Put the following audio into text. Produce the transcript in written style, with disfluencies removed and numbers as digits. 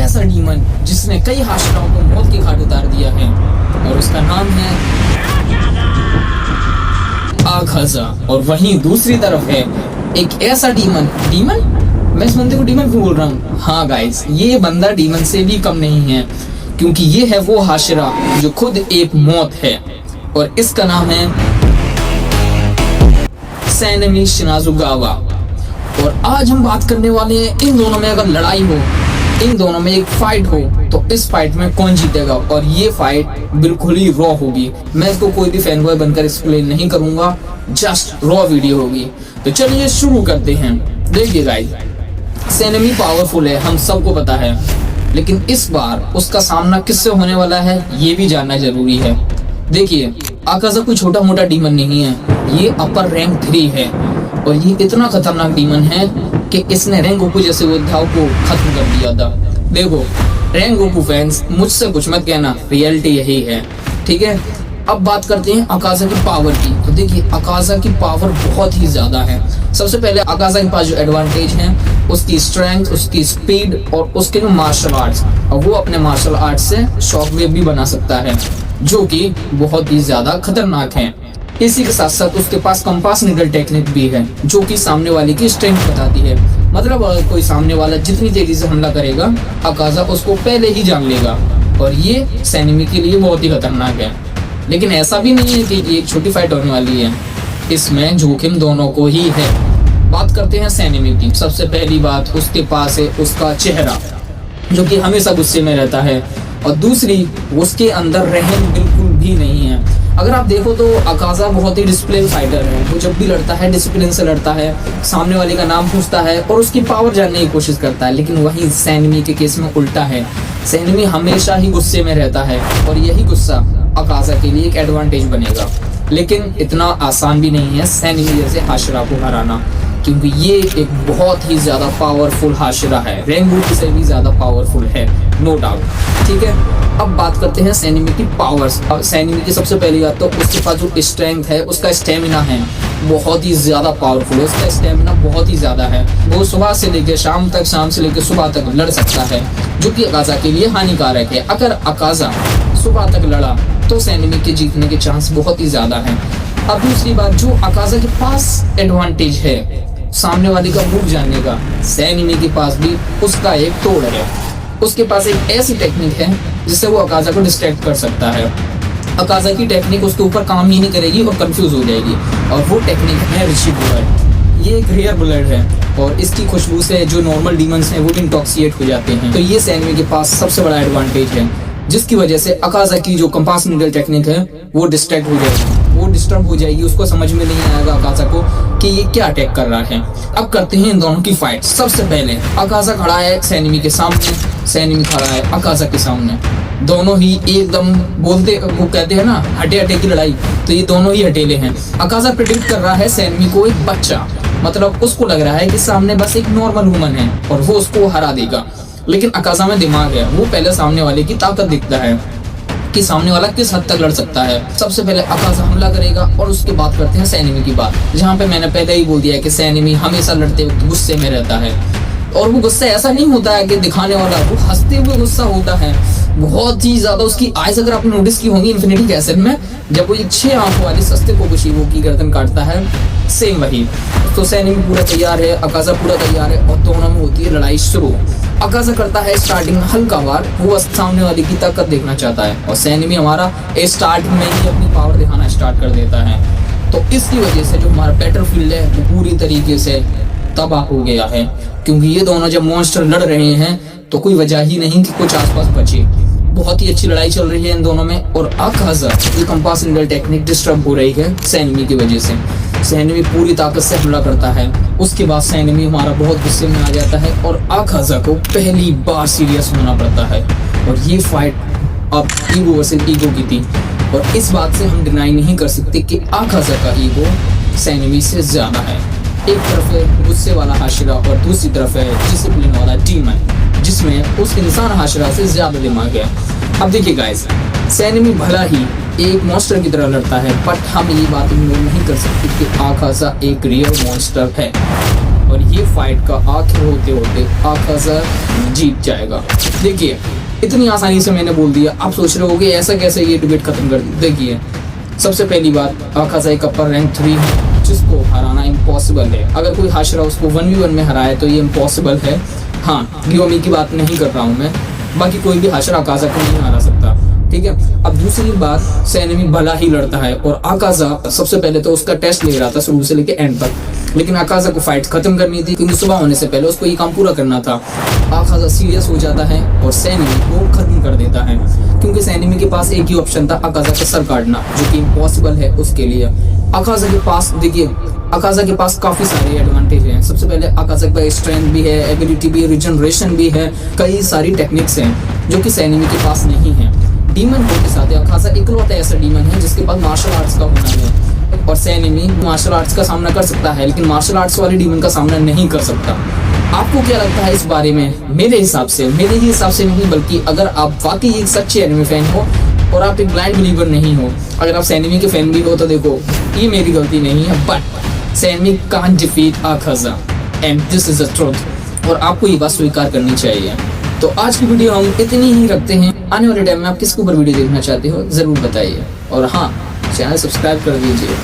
ऐसा डीमन जिसने कई हाशिराओं को मौत की घाट उतार दिया है, और उसका नाम है आकाज़ा। और वहीं दूसरी तरफ है एक ऐसा डीमन मैं इस बंदे को डीमन क्यों बोल रहा हूँ? हाँ गाइस, ये बंदा डीमन से भी कम नहीं है, क्योंकि ये है वो हाशिरा जो खुद एक मौत है, और इसका नाम है सैनमी शिनाज़ुगावा। और आज हम बात करने वाले हैं इन दोनों में अगर लड़ाई हो, इन दोनों में एक फाइट हो, तो इस फाइट में कौन जीतेगा। और ये फाइट बिल्कुल ही रॉ होगी। मैं इसको कोई भी फैन बॉय बनकर एक्सप्लेन नहीं करूंगा, जस्ट रॉ वीडियो होगी। तो चलिए शुरू करते हैं। देखिए गाइस, सैनमी पावरफुल है, हम सबको पता है, लेकिन इस बार उसका सामना किससे होने वाला है ये भी जानना जरूरी है। देखिए, आकाज़ा कोई छोटा मोटा डीमन नहीं है, ये अपर रैंक 3 है, और ये इतना खतरनाक डीमन है कि इसने रैंक गोकू जैसे योद्धाओं को खत्म कर दिया था। देखो रैंक गोकू फैंस, मुझसे कुछ मत कहना, रियलिटी यही है, ठीक है। अब बात करते हैं आकाज़ा की पावर की। तो देखिए, आकाज़ा की पावर बहुत ही ज्यादा है। सबसे पहले आकाज़ा के पास जो एडवांटेज है, उसकी स्ट्रेंथ, उसकी स्पीड और उसके जो मार्शल आर्ट्स, और वो अपने मार्शल आर्ट्स से शॉकवेव भी बना सकता है, जो कि बहुत ही ज्यादा खतरनाक है। इसी के साथ साथ उसके पास कंपास नीडल टेक्निक भी है, जो कि सामने वाले की स्ट्रेंथ बताती है। मतलब अगर कोई सामने वाला जितनी तेजी से हमला करेगा, आकाज़ा उसको पहले ही जान लेगा, और ये सैनमी के लिए बहुत ही खतरनाक है। लेकिन ऐसा भी नहीं है कि ये एक छोटी फाइट होने वाली है, इसमें जोखिम दोनों को ही है। बात करते हैं सैनमी की। सबसे पहली बात, उसके पास है उसका चेहरा, जो कि हमेशा गुस्से में रहता है, और दूसरी, उसके अंदर रहम बिल्कुल भी नहीं है। अगर आप देखो तो आकाज़ा बहुत ही डिसिप्लिन फाइटर है। वो जब भी लड़ता है डिसिप्लिन से लड़ता है, सामने वाले का नाम पूछता है और उसकी पावर जानने की कोशिश करता है। लेकिन वहीं सैनमी के केस में उल्टा है, सैनमी हमेशा ही गुस्से में रहता है, और यही गुस्सा आकाज़ा के लिए एक एडवांटेज बनेगा। लेकिन इतना आसान भी नहीं है सैनमी जैसे हाशिरा को हराना, क्योंकि ये एक बहुत ही ज्यादा पावरफुल हाशिरा है, रैंक गोकू से भी ज्यादा पावरफुल है, नो डाउट, ठीक है। अब बात करते हैं सैनमी की पावर्स। अब सैनमी की सबसे पहली बात तो उसके पास जो स्ट्रेंथ है, उसका स्टेमिना है, बहुत ही ज्यादा पावरफुल है। उसका स्टेमिना बहुत ही ज्यादा है, वो सुबह से लेकर शाम तक, शाम से लेकर सुबह तक लड़ सकता है, जो कि आकाज़ा के लिए हानिकारक है। अगर आकाज़ा सुबह तक लड़ा तो सैनमी के जीतने के चांस बहुत ही ज्यादा है। अब दूसरी बात, जो आकाज़ा के पास एडवांटेज है सामने वाले का मूव जानने का, सैनमी के पास भी उसका एक तोड़ है। उसके पास एक ऐसी टेक्निक है जिससे वो आकाज़ा को डिस्ट्रैक्ट कर सकता है। आकाज़ा की टेक्निक उसके ऊपर काम ही नहीं करेगी और कंफ्यूज हो जाएगी, और वो टेक्निक है ऋषि बुलेट। ये एक रेयर बुलेट है, और इसकी खुशबू से जो नॉर्मल डीमंस हैं वो भी इंटॉक्सिएट हो जाते हैं। तो ये सैनमी के पास सबसे बड़ा एडवांटेज है, जिसकी वजह से आकाज़ा की जो कंपास नीडल टेक्निक है वो डिस्ट्रैक्ट हो जाएगी, वो डिस्टर्ब हो जाएगी। उसको समझ में नहीं आएगा आकाज़ा को कि ये क्या अटैक कर रहा है। अब करते हैं इन दोनों की फाइट। सबसे पहले आकाज़ा खड़ा है सैनमी के सामने, सैनमी खड़ा है आकाज़ा के सामने। दोनों ही एकदम बोलते, वो कहते हैं ना हटे हटे की लड़ाई, तो ये दोनों ही हटेले हैं। आकाज़ा प्रेडिक्ट कर रहा है सैनमी को एक बच्चा, मतलब उसको लग रहा है कि सामने बस एक नॉर्मल वुमन है और वो उसको हरा देगा। लेकिन आकाज़ा में दिमाग है, वो पहले सामने वाले की ताकत दिखता है कि सामने वाला किस हद तक लड़ सकता है। सबसे पहले आकाज़ा हमला करेगा, और उसके बाद करते हैं सैनमी की बात, जहाँ पे मैंने पहले ही बोल दिया है कि सैनमी हमेशा लड़ते वक्त गुस्से में रहता है, और वो गुस्सा ऐसा नहीं होता है कि दिखाने वाला, वो हंसते हुए गुस्सा होता है, बहुत ही ज्यादा। उसकी आइज अगर आपने नोटिस की होंगी इन्फिनिटी कैसेट में, जब वो ये 6 आंखों वाले सस्ते कोकोशिबो की गर्दन काटता है, सेम वही। तो सैनमी पूरा तैयार है, आकाज़ा पूरा तैयार है, और दोनों में होती है लड़ाई शुरू। आकाज़ा करता है स्टार्टिंग हल्का वार, वो बस सामने वाले की ताकत देखना चाहता है, और सैनमी हमारा स्टार्टिंग में ही अपनी पावर दिखाना स्टार्ट कर देता है। तो इसकी वजह से जो हमारा बैटलफील्ड है वो पूरी तरीके से तबाह हो गया है, क्योंकि ये दोनों जब मॉन्स्टर लड़ रहे हैं तो कोई वजह ही नहीं कि कुछ आसपास बचे। बहुत ही अच्छी लड़ाई चल रही है इन दोनों में, और आकाज़ा की कंपास नीडल टेक्निक डिस्टर्ब हो रही है सैनमी की वजह से। सैनमी पूरी ताकत से हमला करता है, उसके बाद सैनमी हमारा बहुत गुस्से में आ जाता है, और आकाज़ा को पहली बार सीरियस होना पड़ता है। और ये फाइट अब ईगो वर्सेस ईगो की थी, और इस बात से हम डिनाई नहीं कर सकते कि आकाज़ा का ईगो सैनमी से ज्यादा है। एक तरफ है गुस्से वाला हाशिरा, और दूसरी तरफ है डिसिप्लिन वाला डीमन, जिसमें उस इंसान हाशिरा से ज्यादा दिमाग है। अब देखिए गाइस, सैनमी भला ही एक मॉन्स्टर की तरह लड़ता है, बट हम ये बात इग्नोर नहीं कर सकते कि आकाज़ा एक रियल मॉन्स्टर है। और ये फाइट का आखिर होते होते आकाजा जीत जाएगा। देखिए इतनी आसानी से मैंने बोल दिया, आप सोच रहे होगे ऐसा कैसे ये डिबेट खत्म कर दी। देखिए सबसे पहली बात, आकाजा एक अपर रैंक 3 है जिसको हराना इम्पॉसिबल है। अगर कोई हाशरा उसको 1v1 में हराए तो ये इम्पॉसिबल है। हाँ, गियोमी की बात नहीं कर रहा हूँ मैं, बाकी कोई भी हाशरा आकाजा को नहीं हरा सकता, ठीक है। अब दूसरी बात, सैनमी भला ही लड़ता है और आकाजा सबसे पहले तो उसका टेस्ट ले रहा था शुरू से लेके एंड तक, लेकिन आकाजा को फाइट खत्म करनी थी क्योंकि सुबह होने से पहले उसको ये काम पूरा करना था। आकाजा सीरियस हो जाता है और सैनमी को खत्म कर देता है क्योंकि सैनमी के पास एक ही ऑप्शन था, आकाजा का सर काटना, जो कि इम्पॉसिबल है उसके लिए। आकाजा के पास देखिए, आकाजा के पास काफी सारे एडवांटेज हैं। सबसे पहले आकाजा का स्ट्रेंथ भी है, एबिलिटी भी है, रिजनरेशन भी है, कई सारी टेक्निक्स हैं जो कि सैनमी के पास नहीं है। डीमन कोड के साथ आकाजा इकलौता ऐसा डीमन है जिसके पास मार्शल आर्ट्स का हुनर है और सैनमी मार्शल आर्ट्स का सामना कर सकता है लेकिन मार्शल आर्ट्स वाले डीमन का सामना नहीं कर सकता। आपको क्या लगता है इस बारे में? मेरे हिसाब से नहीं, बल्कि अगर आप वाकई एक सच्चे एनिमे फैन हो और आप एक ब्लाइंड बिलीवर नहीं हो, अगर आप सैनमी के फैन भी हो तो देखो ये मेरी गलती नहीं है, बट सैनमी कांट डिफीट आकाजा and this is the truth और आपको ये बात स्वीकार करनी चाहिए। तो आज की वीडियो हम इतनी ही रखते हैं। आने वाले टाइम में आप किसके ऊपर वीडियो देखना चाहते हो जरूर बताइए और हाँ, चैनल सब्सक्राइब कर दीजिए।